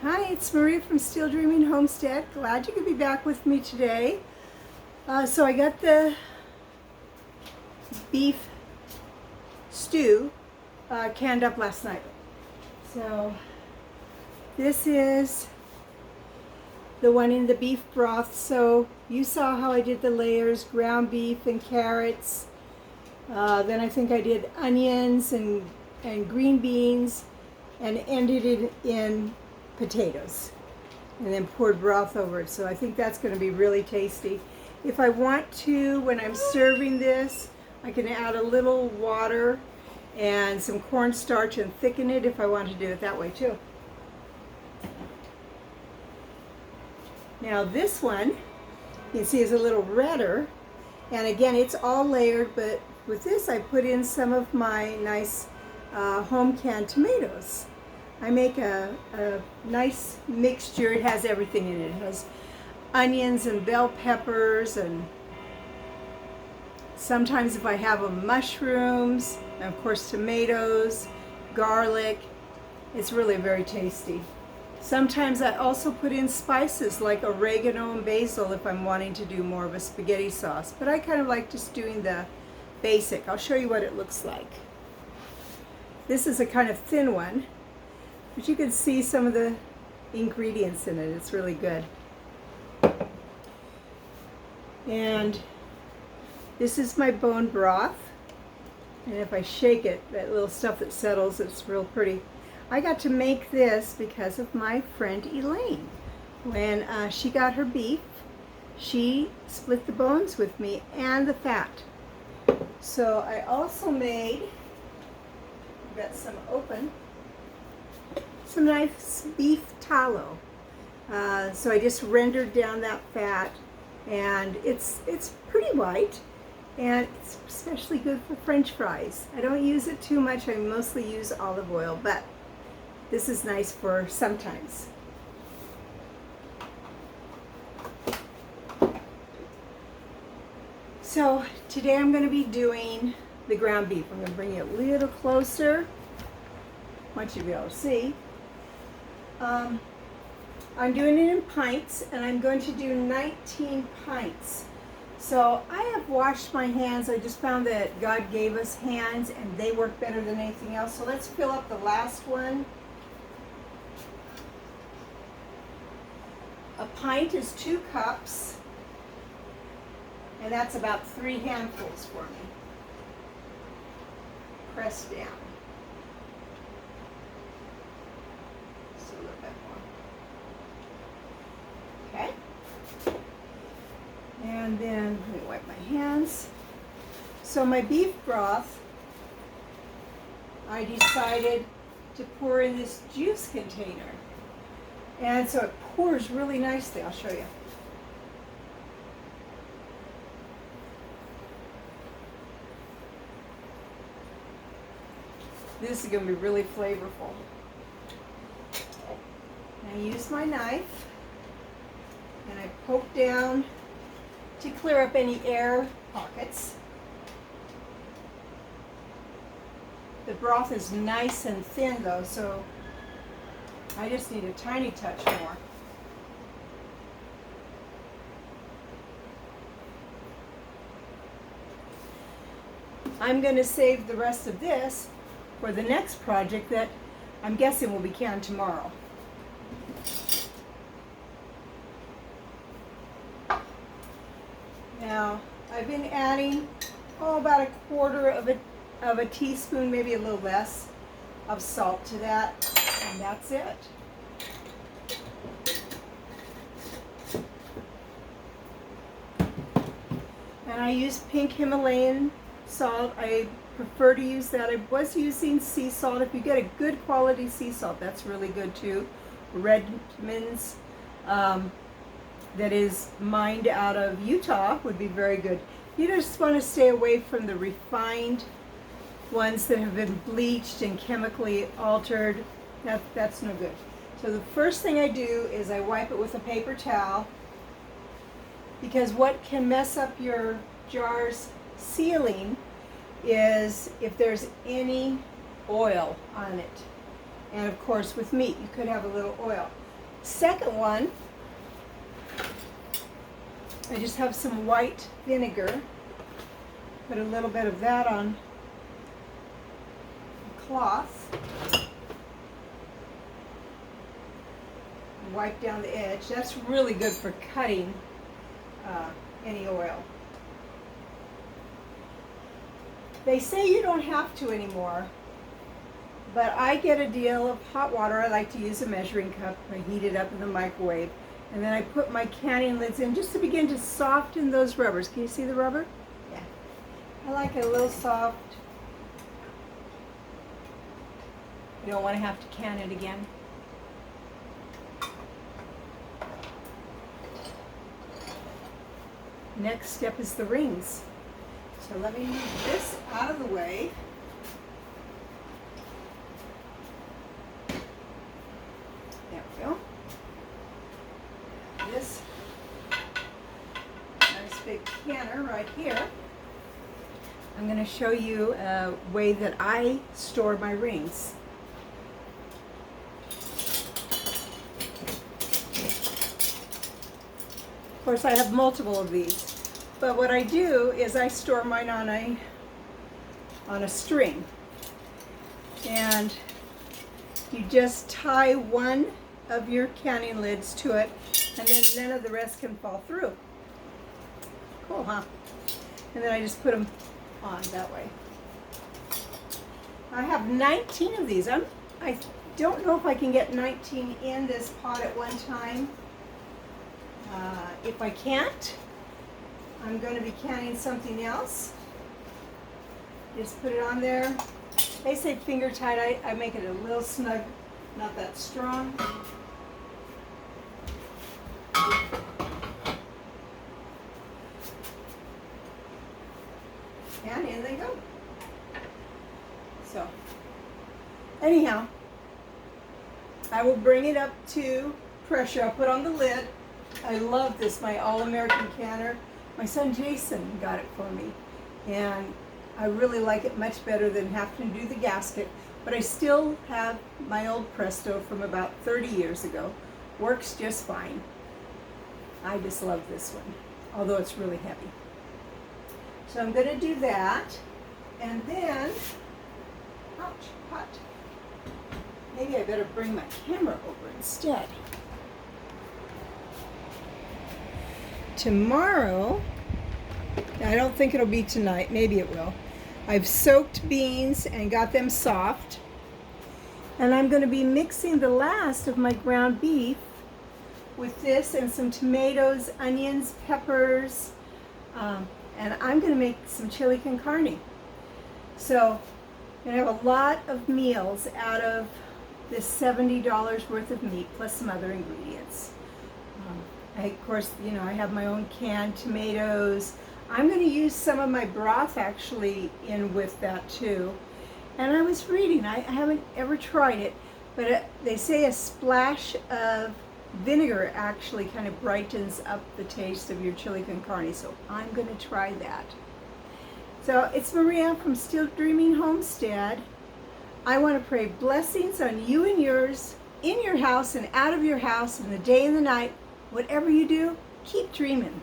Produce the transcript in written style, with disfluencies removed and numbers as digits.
Hi, it's Maria from Steel Dreaming Homestead. Glad you could be back with me today. So I got the beef stew canned up last night. So this is the one in the beef broth. So you saw how I did the layers, ground beef and carrots. Then I think I did onions and green beans and ended it in potatoes and then poured broth over it. So I think that's going to be really tasty. If I want to, when I'm serving this, I can add a little water and some cornstarch and thicken it if I want to do it that way too. Now this one, you can see, is a little redder, and again it's all layered, but with this I put in some of my nice home canned tomatoes. I make a nice mixture. It has everything in it. It has onions and bell peppers, and sometimes if I have them, mushrooms, and of course tomatoes, garlic. It's really very tasty. Sometimes I also put in spices like oregano and basil if I'm wanting to do more of a spaghetti sauce, but I kind of like just doing the basic. I'll show you what it looks like. This is a kind of thin one, but you can see some of the ingredients in it. It's really good. And this is my bone broth. And if I shake it, that little stuff that settles, it's real pretty. I got to make this because of my friend Elaine. When she got her beef, she split the bones with me and the fat. So I also made, got some open, some nice beef tallow. So I just rendered down that fat, and it's pretty white, and it's especially good for French fries. I don't use it too much. I mostly use olive oil, but this is nice for sometimes. So today I'm going to be doing the ground beef. I'm going to bring you a little closer. I want you to be able to see. I'm doing it in pints, and I'm going to do 19 pints. So I have washed my hands. I just found that God gave us hands and they work better than anything else. So let's fill up the last one. A pint is 2 cups, and that's about 3 handfuls for me. Press down. Just a little bit more. Okay. And then let me wipe my hands. So my beef broth, I decided to pour in this juice container. And so it pours really nicely. I'll show you. This is going to be really flavorful. I use my knife and I poke down to clear up any air pockets. The broth is nice and thin though, so I just need a tiny touch more. I'm going to save the rest of this for the next project that I'm guessing will be canned tomorrow. Now, I've been adding, about 1/4 of a teaspoon, maybe a little less, of salt to that, and that's it. And I use pink Himalayan salt. I prefer to use that. I was using sea salt. If you get a good quality sea salt, that's really good too. Redmond's, that is mined out of Utah, would be very good. You just want to stay away from the refined ones that have been bleached and chemically altered. That's no good. So the first thing I do is I wipe it with a paper towel, because what can mess up your jar's sealing is if there's any oil on it. And of course with meat you could have a little oil. Second one, I just have some white vinegar. Put a little bit of that on a cloth. Wipe down the edge. That's really good for cutting any oil. They say you don't have to anymore, but I get a deal of hot water. I like to use a measuring cup. I heat it up in the microwave, and then I put my canning lids in just to begin to soften those rubbers. Can you see the rubber? Yeah. I like it a little soft. You don't want to have to can it again. Next step is the rings. So let me move this out of the way. There we go. This nice big canner right here. I'm going to show you a way that I store my rings. Of course, I have multiple of these. But what I do is I store mine on a string, and you just tie one of your canning lids to it, and then none of the rest can fall through. Cool, huh? And then I just put them on that way. I have 19 of these. I don't know if I can get 19 in this pot at one time. If I can't, I'm going to be canning something else. Just put it on there. They say finger tight. I make it a little snug, not that strong. And in they go. So, anyhow, I will bring it up to pressure. I'll put on the lid. I love this, my All-American canner. My son Jason got it for me, and I really like it much better than having to do the gasket, but I still have my old Presto from about 30 years ago. Works just fine. I just love this one, although it's really heavy. So I'm going to do that, and then, ouch, hot. Maybe I better bring my camera over instead. Tomorrow, I don't think it'll be tonight, maybe it will. I've soaked beans and got them soft, and I'm going to be mixing the last of my ground beef with this and some tomatoes, onions, peppers, and I'm going to make some chili con carne. So I'm going to have a lot of meals out of this $70 worth of meat plus some other ingredients. Of course, I have my own canned tomatoes. I'm going to use some of my broth actually in with that too. And I was reading, I haven't ever tried it, but they say a splash of vinegar actually kind of brightens up the taste of your chili con carne, so I'm going to try that. So it's Maria from Still Dreaming Homestead. I want to pray blessings on you and yours, in your house and out of your house, in the day and the night. Whatever you do, keep dreaming.